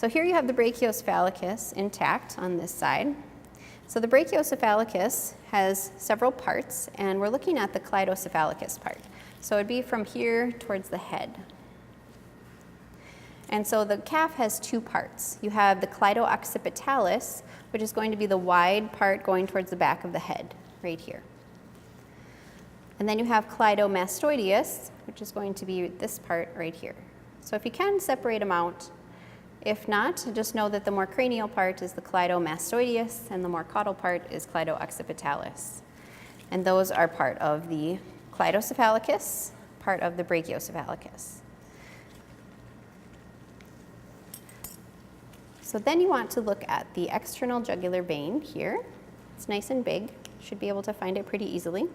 So here you have the brachiocephalicus intact on this side. So the brachiocephalicus has several parts, and we're looking at the cleidocephalicus part. So it'd be from here towards the head. And so the calf has two parts. You have the cleido-occipitalis, which is going to be the wide part going towards the back of the head, right here. And then you have cleidomastoideus, which is going to be this part right here. So if you can, separate them out. If not, just know that the more cranial part is the cleidomastoideus and the more caudal part is cleido-occipitalis. And those are part of the cleidocephalicus, part of the brachiocephalicus. So then you want to look at the external jugular vein here. It's nice and big, should be able to find it pretty easily.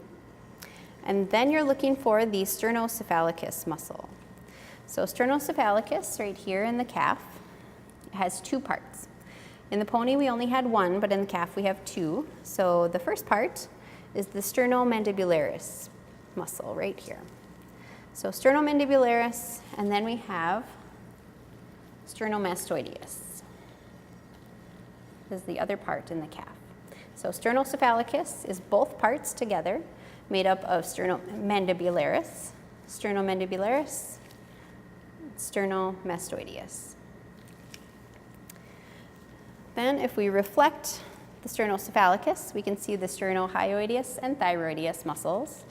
And then you're looking for the sternocephalicus muscle. So sternocephalicus right here in the calf has two parts. In the pony we only had one, but in the calf we have two. So the first part is the sternomandibularis muscle right here. So sternomandibularis, and then we have sternomastoideus. This is the other part in the calf. So sternocephalicus is both parts together, made up of sternomandibularis, sternomastoideus. Then if we reflect the sternocephalicus, we can see the sternohyoideus and thyroideus muscles.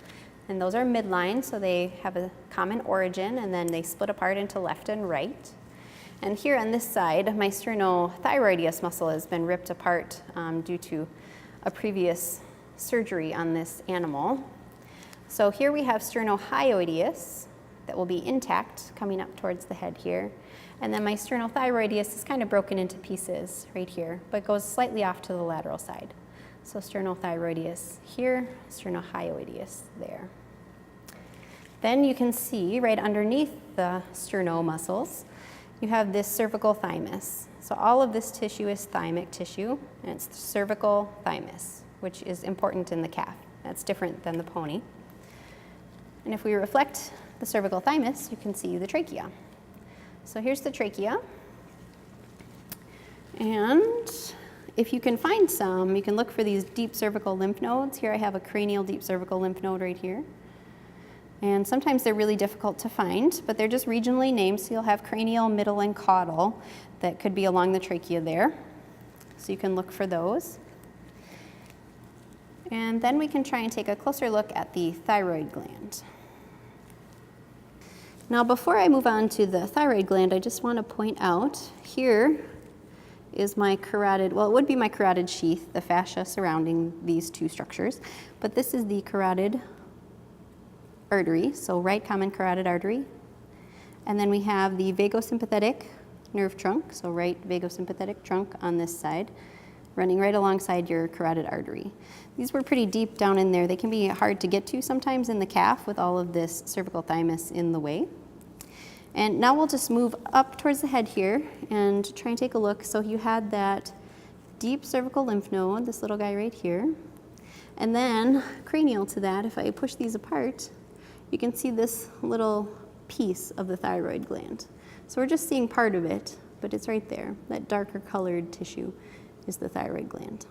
And those are midline, so they have a common origin, and then they split apart into left and right. And here on this side, my sternothyroideus muscle has been ripped apart due to a previous surgery on this animal. So here we have sternohyoideus that will be intact coming up towards the head here. And then my sternothyroideus is kind of broken into pieces right here, but goes slightly off to the lateral side. So sternothyroideus here, sternohyoideus there. Then you can see right underneath the sterno muscles, you have this cervical thymus. So all of this tissue is thymic tissue, and it's the cervical thymus, which is important in the calf. That's different than the pony. And if we reflect the cervical thymus, you can see the trachea. So here's the trachea. And if you can find some, you can look for these deep cervical lymph nodes. Here I have a cranial deep cervical lymph node right here. And sometimes they're really difficult to find, but they're just regionally named, so you'll have cranial, middle, and caudal that could be along the trachea there. So you can look for those. And then we can try and take a closer look at the thyroid gland. Now before I move on to the thyroid gland, I just want to point out here is my carotid, well, it would be my carotid sheath, the fascia surrounding these two structures, but this is the carotid artery, so right common carotid artery. And then we have the vagosympathetic nerve trunk, so right vagosympathetic trunk on this side, running right alongside your carotid artery. These were pretty deep down in there. They can be hard to get to sometimes in the calf with all of this cervical thymus in the way. And now we'll just move up towards the head here and try and take a look. So you had that deep cervical lymph node, this little guy right here. And then cranial to that, if I push these apart, you can see this little piece of the thyroid gland. So we're just seeing part of it, but it's right there. That darker colored tissue is the thyroid gland.